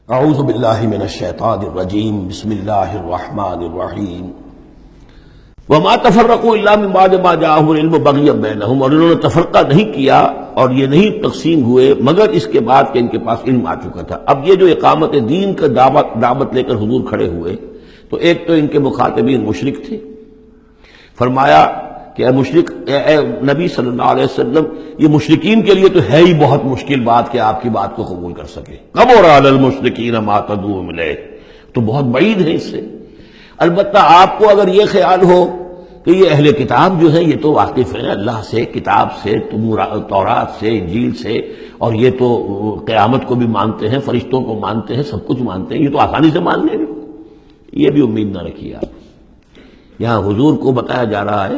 اعوذ باللہ من الشیطان الرجیم بسم اللہ الرحمن الرحیم وما تفرقوا الا من بعد ما جاءهم العلم بغیا بینہم، اور انہوں نے تفرقہ نہیں کیا اور یہ نہیں تقسیم ہوئے مگر اس کے بعد کہ ان کے پاس علم آ چکا تھا۔ اب یہ جو اقامت دین کا دعوت لے کر حضور کھڑے ہوئے تو ایک تو ان کے مخاطبین مشرک تھے، فرمایا کہ اے مشرک، اے نبی صلی اللہ علیہ وسلم، یہ مشرکین کے لیے تو ہے ہی بہت مشکل بات کہ آپ کی بات کو قبول کر سکے۔ کبر علی المشرکین ما تدعوہم الیہ، تو بہت بعید ہے اس سے۔ البتہ آپ کو اگر یہ خیال ہو کہ یہ اہل کتاب جو ہے یہ تو واقف ہیں اللہ سے، کتاب سے، تورات سے، انجیل سے، اور یہ تو قیامت کو بھی مانتے ہیں، فرشتوں کو مانتے ہیں، سب کچھ مانتے ہیں، یہ تو آسانی سے مان لیں گے، یہ بھی امید نہ رکھیے آپ۔ یہاں حضور کو بتایا جا رہا ہے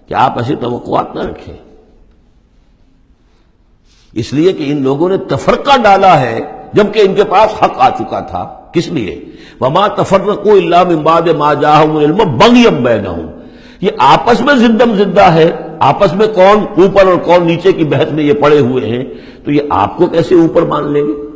کہ آپ ایسی توقعات نہ رکھیں، اس لیے کہ ان لوگوں نے تفرقہ ڈالا ہے جبکہ ان کے پاس حق آ چکا تھا۔ کس لیے؟ وما تفرقوا الا من بعد ما جاءهم العلم بغیا بینہم، یہ آپس میں زدم زدہ ہے، آپس میں کون اوپر اور کون نیچے کی بحث میں یہ پڑے ہوئے ہیں، تو یہ آپ کو کیسے اوپر مان لیں گے؟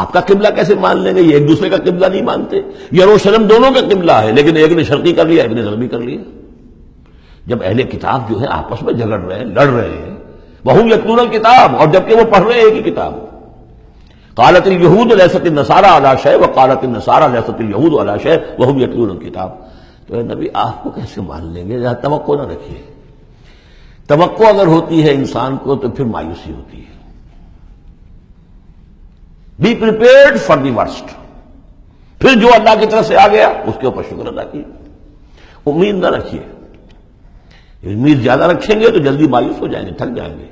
آپ کا قبلہ کیسے مان لیں گے؟ یہ ایک دوسرے کا قبلہ نہیں مانتے۔ یروشلم دونوں کا قبلہ ہے لیکن ایک نے شرقی کر لیا، ایک نے غربی کر لیا۔ جب اہل کتاب جو ہے آپس میں جھگڑ رہے ہیں، لڑ رہے ہیں، وَهُمْ يَتْلُونَ الْكِتَابَ، اور جبکہ وہ پڑھ رہے ہیں ایک ہی کتاب۔ قالت اليهود ليست النصارى على شيء وقالت النصارى ليست اليهود على شيء وهم يتلون الكتاب۔ تو اے نبی آپ کو کیسے مان لیں گے؟ توقع نہ رکھیے۔ توقع اگر ہوتی ہے انسان کو تو پھر مایوسی ہوتی ہے۔ Be prepared for the worst, پھر جو اللہ کی طرف سے آ گیا اس کے اوپر شکر ادا کیے، امید نہ رکھیے۔ امید زیادہ رکھیں گے تو جلدی مایوس ہو جائیں گے، تھک جائیں گے۔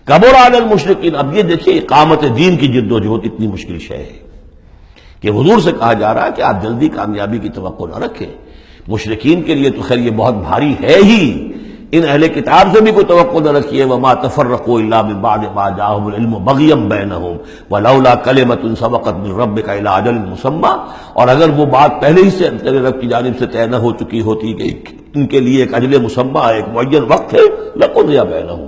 کبر علی المشرکین، اب یہ دیکھیے اقامت دین کی جد و جہد اتنی مشکل شے ہے کہ حضور سے کہا جا رہا ہے کہ آپ جلدی کامیابی کی توقع نہ رکھیں۔ مشرکین کے لیے تو خیر یہ بہت بھاری ہے ہی، ان اہل کتاب سے بھی کوئی توقع نہ رکھیے۔ وما تفرقوا الا من بعد ما جاءهم العلم بغیا بینہم ولولا کلمۃ سبقت من ربک الی اجل مسمى، اور اگر وہ بات پہلے ہی سے تیرے رب کی جانب سے طے نہ ہو چکی ہوتی کہ ان کے لیے ایک اجل مسمى، ایک معین وقت ہے، لقضی بینہم،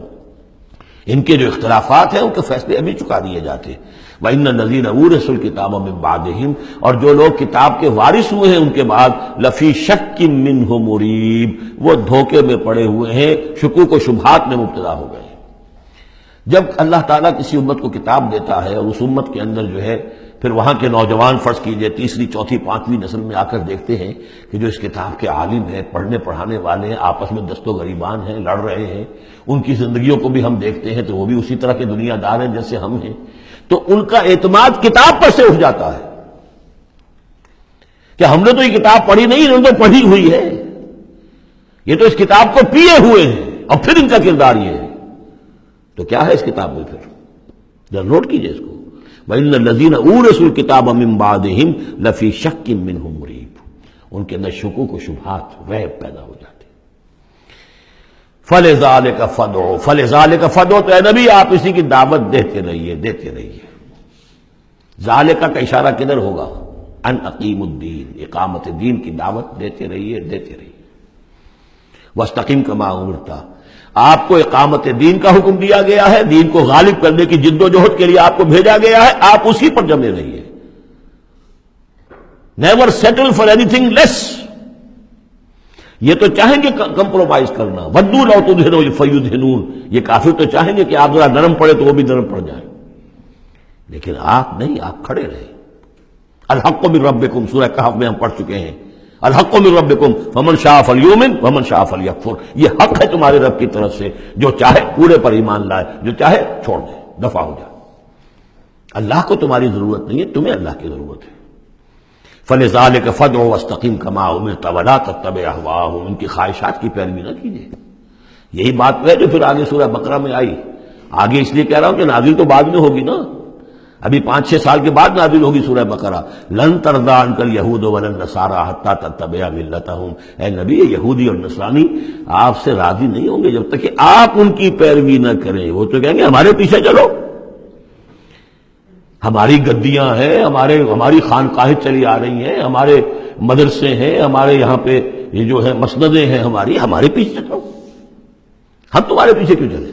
ان کے جو اختلافات ہیں ان کے فیصلے ابھی چکا دیے جاتے۔ وَإِنَّ الَّذِينَ أُورِثُوا الْكِتَابَ مِن بَعْدِهِمْ، اور جو لوگ کتاب کے وارث ہوئے ہیں ان کے بعد، لَفِي شَكٍّ مِّنْهُ مُرِيبٍ، وہ دھوکے میں پڑے ہوئے ہیں، شکوک و شبہات میں مبتلا ہو گئے ہیں۔ جب اللہ تعالیٰ کسی امت کو کتاب دیتا ہے اور اس امت کے اندر جو ہے پھر وہاں کے نوجوان فرض کیجئے تیسری چوتھی پانچویں نسل میں آ کر دیکھتے ہیں کہ جو اس کتاب کے عالم ہیں، پڑھنے پڑھانے والے ہیں، آپس میں دست و گریبان ہیں، لڑ رہے ہیں، ان کی زندگیوں کو بھی ہم دیکھتے ہیں تو وہ بھی اسی طرح کے دنیا دار ہیں جیسے ہم ہیں، تو ان کا اعتماد کتاب پر سے اٹھ جاتا ہے کہ ہم نے تو یہ کتاب پڑھی نہیں، انہوں نے تو پڑھی ہوئی ہے، یہ تو اس کتاب کو پیے ہوئے ہیں، اور پھر ان کا کردار یہ ہے۔ تو کیا ہے اس کتاب میں؟ پھر ذرا نوٹ کیجئے اس کو۔ وَإِنَّ الَّذِينَ أُورِثُوا الْكِتَابَ مِن بَعْدِهِمْ لَفِي شَكٍّ مِّنْهُ مُرِيبٍ، ان کے اندر شکوک و شبہات، ریب پیدا ہو جاتے۔ فَلِذَٰلِكَ فَادْعُ، فَلِذَٰلِكَ فَادْعُ، تو اے نبی آپ اسی کی دعوت دیتے رہیے، دیتے رہیے۔ ذالکہ کا اشارہ کدھر ہوگا؟ ان اقیم الدین، اقامت دین کی دعوت دیتے رہیے، دیتے رہیے۔ وَاسْتَقِمْ كَمَا أُمِرْتَ، آپ کو اقامت دین کا حکم دیا گیا ہے، دین کو غالب کرنے کی جد و جہد کے لیے آپ کو بھیجا گیا ہے، آپ اسی پر جمے رہیے۔ Never settle for anything less, یہ تو چاہیں گے کمپرومائز کرنا، وَدُّوا لَوْ تُدْهِنُوا فَيُدْهِنُونَ، یہ کافر تو چاہیں گے کہ آپ ذرا نرم پڑے تو وہ بھی نرم پڑ جائیں، لیکن آپ نہیں، آپ کھڑے رہے۔ الحق من ربکم، سورہ کہف میں ہم پڑھ چکے ہیں، الحق من ربکم فمن شاء فلیؤمن ومن شاء فلیکفر، یہ حق ہے تمہارے رب کی طرف سے، جو چاہے پورے پر ایمان لائے، جو چاہے چھوڑ دے، دفع ہو جائے۔ اللہ کو تمہاری ضرورت نہیں ہے، تمہیں اللہ کی ضرورت ہے۔ فَلِذَٰلِكَ فَادْعُ وَاسْتَقِمْ كَمَا أُمِرْتَ وَلَا تَتَّبِعْ أَهْوَاءَهُمْ، ان کی خواہشات کی پیروی نہ کیجیے۔ یہی بات ہے جو پھر آگے سورہ بقرہ میں آئی۔ آگے اس لیے کہہ رہا ہوں کہ نازل تو بعد میں ہوگی نا، ابھی 5-6 سال کے بعد نازل ہوگی سورہ بقرہ۔ لن ترضى عنك اليهود ولا النصارى حتى تتبع ملتهم، اے نبی یہودی اور نصرانی آپ سے راضی نہیں ہوں گے جب تک کہ آپ ان کی پیروی نہ کریں۔ وہ تو کہیں گے ہمارے پیچھے چلو، ہماری گدیاں ہیں، ہماری خانقاہیں چلی آ رہی ہیں، ہمارے مدرسے ہیں، ہمارے یہاں پہ یہ جو ہے مسندیں ہیں ہمارے پیچھے چلو، ہم تمہارے پیچھے کیوں چلیں؟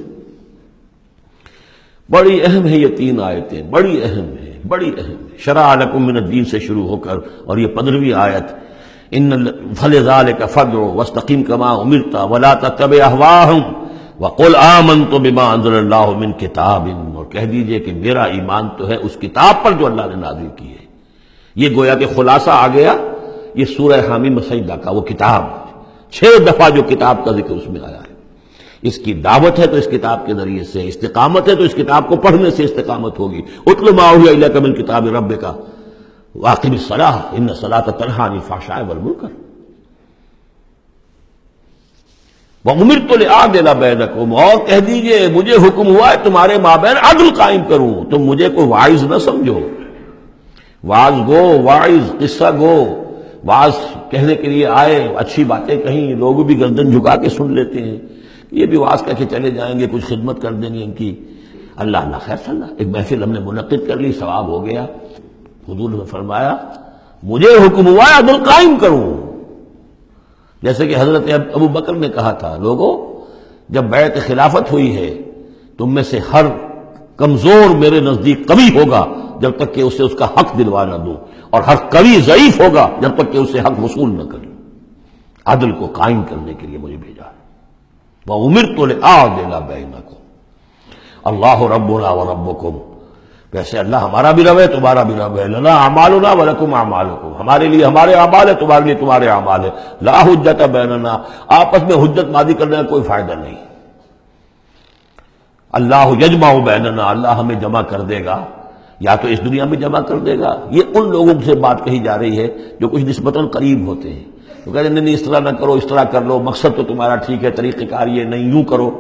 بڑی اہم ہے یہ 3 آیتیں، بڑی اہم ہے، بڑی اہم ہے۔ شرع لکم من الدین سے شروع ہو کر اور یہ 15ویں آیت، ان فلذلک فادع واستقم کما امرت ولا تتبع اهواءهم وقل آمنت بما انزل اللہ من کتاب، اور کہہ دیجئے کہ میرا ایمان تو ہے اس کتاب پر جو اللہ نے نازل کی ہے۔ یہ گویا کہ خلاصہ آ گیا یہ سورہ حامیم سجدہ کا، وہ کتاب 6 دفعہ جو کتاب کا ذکر اس میں آیا ہے۔ اس کی دعوت ہے تو اس کتاب کے ذریعے سے، استقامت ہے تو اس کتاب کو پڑھنے سے استقامت ہوگی۔ اتل ما اوحی الیک من کتاب ربک واقم الصلاۃ ان الصلاۃ تنہی عن الفحشاء والمنکر وَأُمِرْتُ لِأَعْدِلَ بَيْنَكُمْ، اور کہہ دیجئے مجھے حکم ہوا ہے تمہارے مابین عدل قائم کروں، تم مجھے کوئی واعظ نہ سمجھو۔ واعظ گو، واعظ قصہ گو، واعظ کہنے کے لیے آئے، اچھی باتیں کہیں، لوگ بھی گردن جھکا کے سن لیتے ہیں، یہ بھی واعظ کہہ کے چلے جائیں گے، کچھ خدمت کر دیں گے ان کی، اللہ اللہ خیر صلی اللہ، ایک محفل ہم نے منعقد کر لی، ثواب ہو گیا۔ حضور نے فرمایا مجھے حکم ہوا ہے عدل قائم کروں، جیسے کہ حضرت ابو بکر نے کہا تھا، لوگوں جب بیعت خلافت ہوئی ہے تم میں سے ہر کمزور میرے نزدیک قوی ہوگا جب تک کہ اسے اس کا حق دلوا نہ دوں، اور ہر قوی ضعیف ہوگا جب تک کہ اسے حق وصول نہ کروں۔ عدل کو قائم کرنے کے لیے مجھے بھیجا ہے۔ وَأُمِرْتُ لِأَعْدِلَ بَيْنَكُمْ اللہ ربنا وربکم، ویسے اللہ ہمارا بھی رب ہے تمہارا بھی رب ہے، لنا اعمالنا ولکم اعمالکم، ہمارے لیے ہمارے اعمال ہے تمہارے لیے تمہارے اعمال ہے، لا حجت بیننا، آپس میں حجت بازی کرنے کا کوئی فائدہ نہیں۔ اللہ یجمع بیننا، اللہ ہمیں جمع کر دے گا، یا تو اس دنیا میں جمع کر دے گا۔ یہ ان لوگوں سے بات کہی جا رہی ہے جو کچھ نسبتاً قریب ہوتے ہیں، تو کہتے ہیں نہیں اس طرح نہ کرو، اس طرح کر لو، مقصد تو تمہارا ٹھیک ہے، طریقہ کار یہ نہیں، یوں کرو۔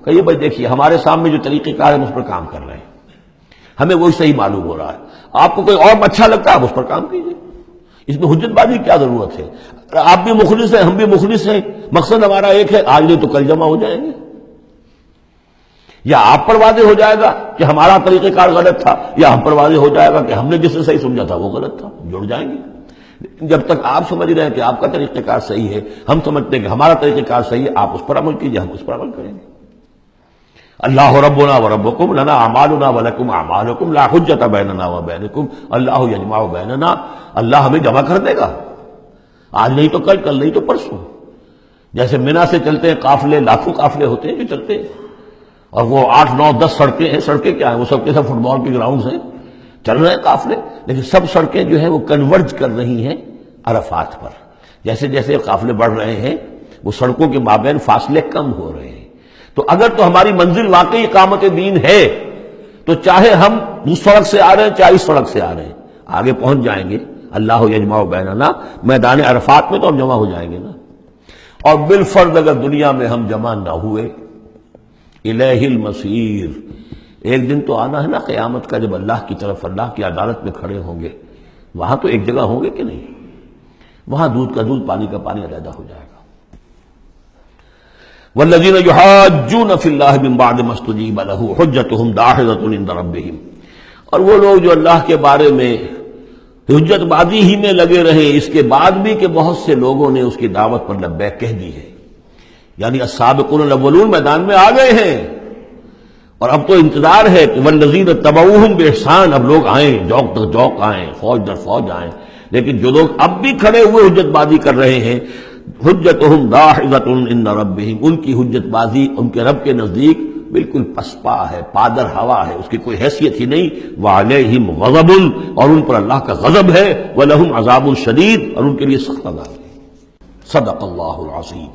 کہیے بھائی دیکھیے ہمارے سامنے جو طریقہ کار ہے ہم اس پر کام کر رہے ہیں، ہمیں وہی صحیح معلوم ہو رہا ہے، آپ کو کوئی اور اچھا لگتا ہے آپ اس پر کام کیجیے، اس میں حجت بازی کی کیا ضرورت ہے؟ آپ بھی مخلص ہیں ہم بھی مخلص ہیں، مقصد ہمارا ایک ہے، آج نہیں تو کل جمع ہو جائیں گے۔ یا آپ پر واضح ہو جائے گا کہ ہمارا طریقہ کار غلط تھا، یا ہم پر واضح ہو جائے گا کہ ہم نے جسے صحیح سمجھا تھا وہ غلط تھا، جڑ جائیں گے۔ جب تک آپ سمجھ رہے ہیں کہ آپ کا طریقہ کار صحیح ہے، ہم سمجھتے ہیں کہ ہمارا طریقہ کار صحیح ہے، آپ اس پر عمل کیجیے، ہم اس پر عمل کریں گے۔ اللہ ربنا وربکم لنا اعمالنا ولکم اعمالکم لا حجت بیننا وبینکم اللہ یجمع بیننا، اللہ ہمیں جمع کر دے گا، آج نہیں تو کل، کل نہیں تو پرسوں۔ جیسے منی سے چلتے ہیں قافلے، لاکھوں قافلے ہوتے ہیں جو چلتے ہیں، اور وہ 8 9 10 سڑکیں ہیں، سڑکیں کیا ہیں، وہ سب کے سب فٹ بال کے گراؤنڈز ہیں، چل رہے ہیں قافلے، لیکن سب سڑکیں جو ہیں وہ کنورج کر رہی ہیں عرفات پر۔ جیسے جیسے قافلے بڑھ رہے ہیں وہ سڑکوں کے مابین فاصلے کم ہو رہے ہیں۔ تو اگر تو ہماری منزل واقعی اقامت دین ہے تو چاہے ہم اس سڑک سے آ رہے ہیں چاہے اس سڑک سے آ رہے ہیں، آگے پہنچ جائیں گے۔ اللہ یجمع بیننا، میدان عرفات میں تو ہم جمع ہو جائیں گے نا۔ اور بالفرض اگر دنیا میں ہم جمع نہ ہوئے، الیہ المصیر، ایک دن تو آنا ہے نا قیامت کا، جب اللہ کی طرف اللہ کی عدالت میں کھڑے ہوں گے، وہاں تو ایک جگہ ہوں گے کہ نہیں؟ وہاں دودھ کا دودھ پانی کا پانی علیحدہ ہو جائے گا۔ والذین یحاجون فی اللہ من بعد ما استجیب لہ حجتہم داحضۃ عند ربہم، اور وہ لوگ جو اللہ کے بارے میں حجت بازی ہی میں لگے رہے اس کے بعد بھی کہ بہت سے لوگوں نے اس کی دعوت پر لبیک کہہ دی ہے، یعنی السابقون الاولون میدان میں آ گئے ہیں، اور اب تو انتظار ہے کہ والذین تبعوہم بإحسان، اب لوگ آئیں، جوق در جوق آئیں، فوج در فوج آئیں، لیکن جو لوگ اب بھی کھڑے ہوئے حجت بازی کر رہے ہیں، حجتہم داحضۃ عند ربہم، ان کی حجت بازی ان کے رب کے نزدیک بالکل پسپا ہے، پادر ہوا ہے، اس کی کوئی حیثیت ہی نہیں۔ وعلیہم غضب، اور ان پر اللہ کا غضب ہے، ولہم عذاب شدید، اور ان کے لیے سخت عذاب ہے۔ صدق اللہ العظیم۔